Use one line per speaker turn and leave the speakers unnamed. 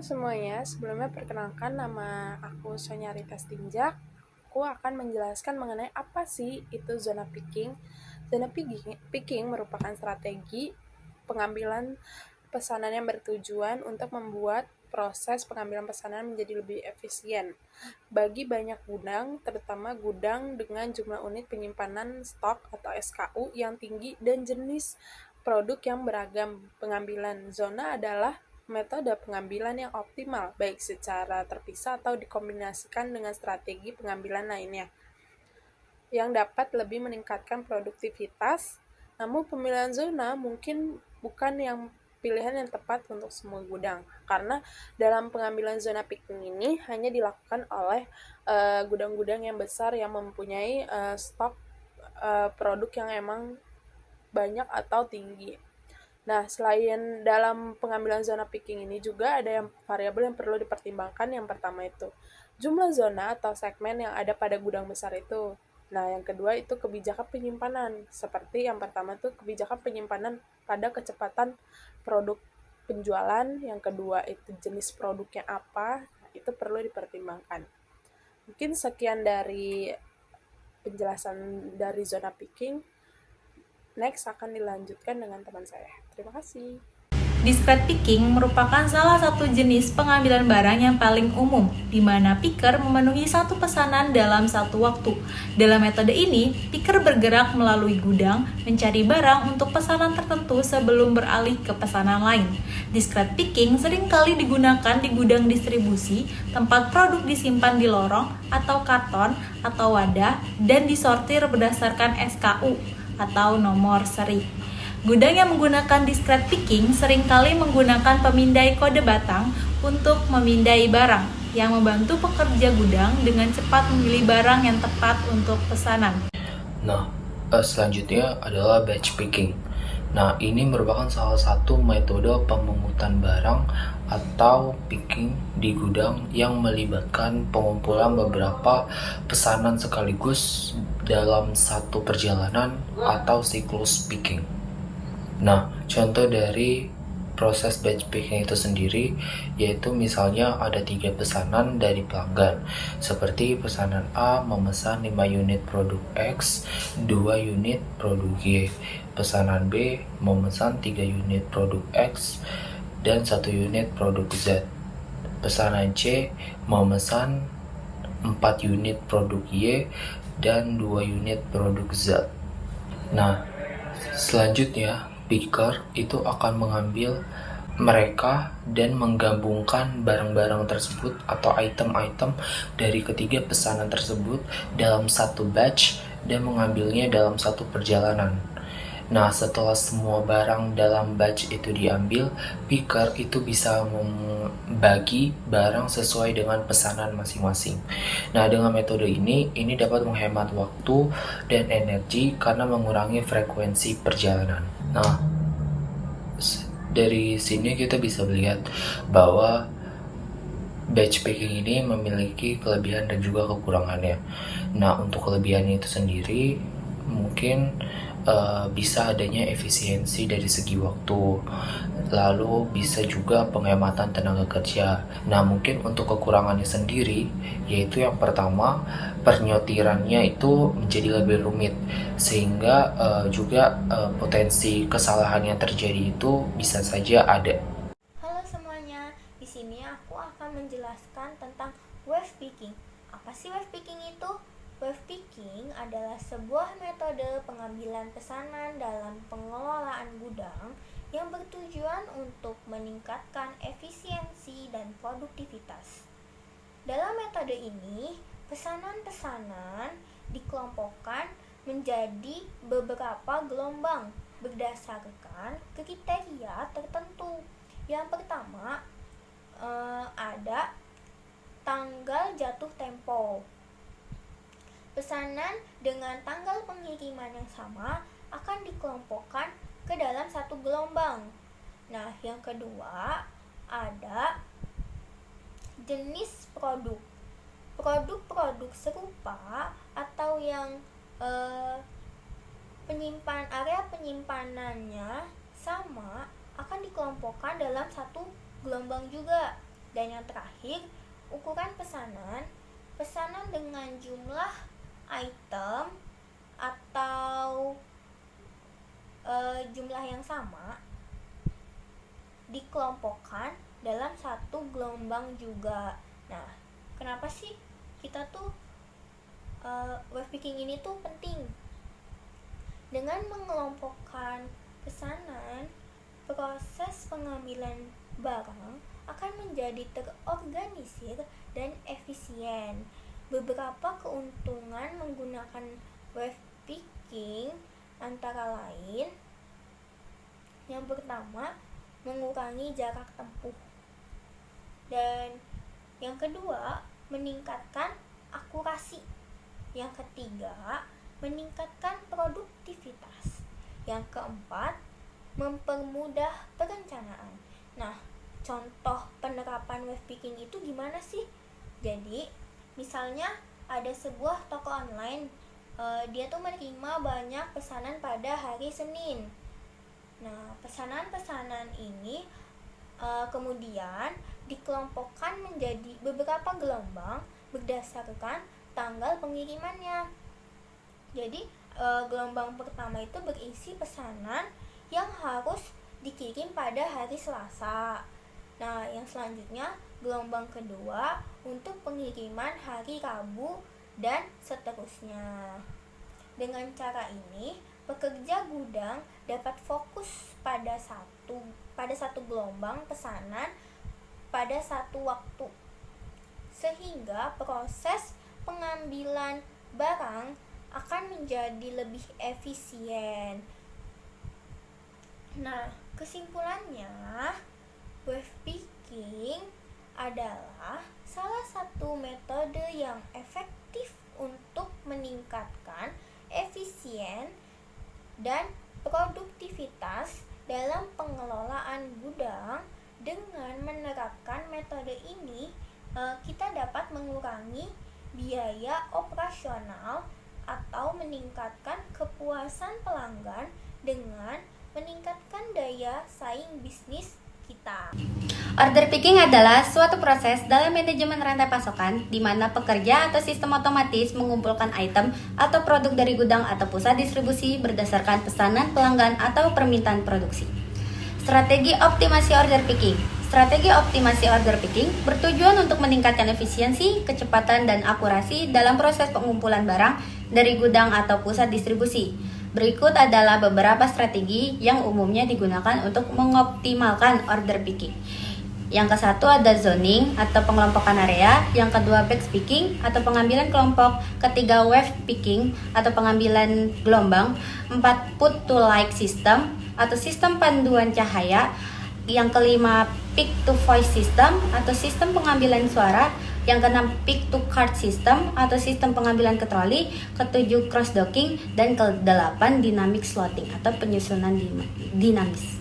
semuanya, sebelumnya perkenalkan nama aku Sonya Rita Stinjak. Aku akan menjelaskan mengenai apa sih itu zona picking. Zona picking merupakan strategi pengambilan pesanan yang bertujuan untuk membuat proses pengambilan pesanan menjadi lebih efisien. Bagi banyak gudang, terutama gudang dengan jumlah unit penyimpanan stok atau SKU yang tinggi dan jenis produk yang beragam, pengambilan zona adalah metode pengambilan yang optimal, baik secara terpisah atau dikombinasikan dengan strategi pengambilan lainnya, yang dapat lebih meningkatkan produktivitas. Namun pemilihan zona mungkin bukan pilihan yang tepat untuk semua gudang, karena dalam pengambilan zona picking ini hanya dilakukan oleh gudang-gudang yang besar yang mempunyai stok produk yang emang banyak atau tinggi. Nah, selain dalam pengambilan zona picking ini juga ada variabel yang perlu dipertimbangkan. Yang pertama itu jumlah zona atau segmen yang ada pada gudang besar itu. Nah, yang kedua itu kebijakan penyimpanan. Seperti yang pertama itu kebijakan penyimpanan pada kecepatan produk penjualan. Yang kedua itu jenis produknya apa. Nah, itu perlu dipertimbangkan. Mungkin sekian dari penjelasan dari zona picking. Next akan dilanjutkan dengan teman saya. Terima kasih.
Discrete picking merupakan salah satu jenis pengambilan barang yang paling umum, di mana picker memenuhi satu pesanan dalam satu waktu. Dalam metode ini, picker bergerak melalui gudang, mencari barang untuk pesanan tertentu sebelum beralih ke pesanan lain. Discrete picking seringkali digunakan di gudang distribusi, tempat produk disimpan di lorong atau karton atau wadah, dan disortir berdasarkan SKU atau nomor seri. Gudang yang menggunakan discrete picking seringkali menggunakan pemindai kode batang untuk memindai barang, yang membantu pekerja gudang dengan cepat memilih barang yang tepat untuk pesanan.
Selanjutnya adalah batch picking. Nah, ini merupakan salah satu metode pemungutan barang atau picking di gudang yang melibatkan pengumpulan beberapa pesanan sekaligus dalam satu perjalanan atau siklus picking. Nah, contoh dari proses batch picking itu sendiri yaitu misalnya ada 3 pesanan dari pelanggan, seperti pesanan A memesan 5 unit produk X, 2 unit produk Y. Pesanan B memesan 3 unit produk X dan 1 unit produk Z. Pesanan C memesan 4 unit produk Y dan 2 unit produk Z. Nah, selanjutnya picker itu akan mengambil mereka dan menggabungkan barang-barang tersebut atau item-item dari ketiga pesanan tersebut dalam satu batch dan mengambilnya dalam satu perjalanan. Nah, setelah semua barang dalam batch itu diambil, picker itu bisa membagi barang sesuai dengan pesanan masing-masing. Nah, dengan metode ini dapat menghemat waktu dan energi karena mengurangi frekuensi perjalanan. Nah, dari sini kita bisa melihat bahwa batch picking ini memiliki kelebihan dan juga kekurangannya. Nah, untuk kelebihannya itu sendiri mungkin bisa adanya efisiensi dari segi waktu, lalu bisa juga penghematan tenaga kerja. Nah, mungkin untuk kekurangannya sendiri, yaitu yang pertama, penyotirannya itu menjadi lebih rumit, sehingga juga potensi kesalahan yang terjadi itu bisa saja ada.
Halo semuanya, di sini aku akan menjelaskan tentang wave picking. Apa sih wave picking itu? Wave picking adalah sebuah metode pengambilan pesanan dalam pengelolaan gudang yang bertujuan untuk meningkatkan efisiensi dan produktivitas. Dalam metode ini, pesanan-pesanan dikelompokkan menjadi beberapa gelombang berdasarkan kriteria tertentu. Yang pertama, ada tanggal jatuh tempo. Pesanan dengan tanggal pengiriman yang sama akan dikelompokkan ke dalam satu gelombang. Nah, yang kedua ada jenis produk. Produk-produk serupa atau yang area penyimpanannya sama akan dikelompokkan dalam satu gelombang juga. Dan yang terakhir, ukuran pesanan. Pesanan dengan jumlah item atau jumlah yang sama dikelompokkan dalam satu gelombang juga. Nah, kenapa sih kita tuh wave picking ini tuh penting? Dengan mengelompokkan pesanan, proses pengambilan barang akan menjadi terorganisir dan efisien. Beberapa keuntungan menggunakan wave picking antara lain, yang pertama, mengurangi jarak tempuh. Dan yang kedua, meningkatkan akurasi. Yang ketiga, meningkatkan produktivitas. Yang keempat, mempermudah perencanaan. Nah, contoh penerapan wave picking itu gimana sih? Jadi, misalnya ada sebuah toko online, dia tuh menerima banyak pesanan pada hari Senin. Nah, pesanan-pesanan ini kemudian dikelompokkan menjadi beberapa gelombang berdasarkan tanggal pengirimannya. Jadi, gelombang pertama itu berisi pesanan yang harus dikirim pada hari Selasa. Nah, yang selanjutnya gelombang kedua untuk pengiriman hari Rabu dan seterusnya. Dengan cara ini, pekerja gudang dapat fokus pada satu gelombang pesanan pada satu waktu, sehingga proses pengambilan barang akan menjadi lebih efisien. Nah, kesimpulannya, wave picking adalah salah satu metode yang efektif untuk meningkatkan efisien dan produktivitas dalam pengelolaan gudang. Dengan menerapkan metode ini, kita dapat mengurangi biaya operasional atau meningkatkan kepuasan pelanggan dengan meningkatkan daya saing bisnis kita.
Order picking adalah suatu proses dalam manajemen rantai pasokan di mana pekerja atau sistem otomatis mengumpulkan item atau produk dari gudang atau pusat distribusi berdasarkan pesanan pelanggan atau permintaan produksi. Strategi optimasi order picking. Strategi optimasi order picking bertujuan untuk meningkatkan efisiensi, kecepatan, dan akurasi dalam proses pengumpulan barang dari gudang atau pusat distribusi. Berikut adalah beberapa strategi yang umumnya digunakan untuk mengoptimalkan order picking. Yang ke-1 ada zoning atau pengelompokan area, yang kedua batch picking atau pengambilan kelompok, ketiga wave picking atau pengambilan gelombang, 4 put to light system atau sistem panduan cahaya, yang kelima pick to voice system atau sistem pengambilan suara, yang keenam pick to card system atau sistem pengambilan ke troli, ketujuh cross docking, dan ke-8 dynamic slotting atau penyusunan dinamis.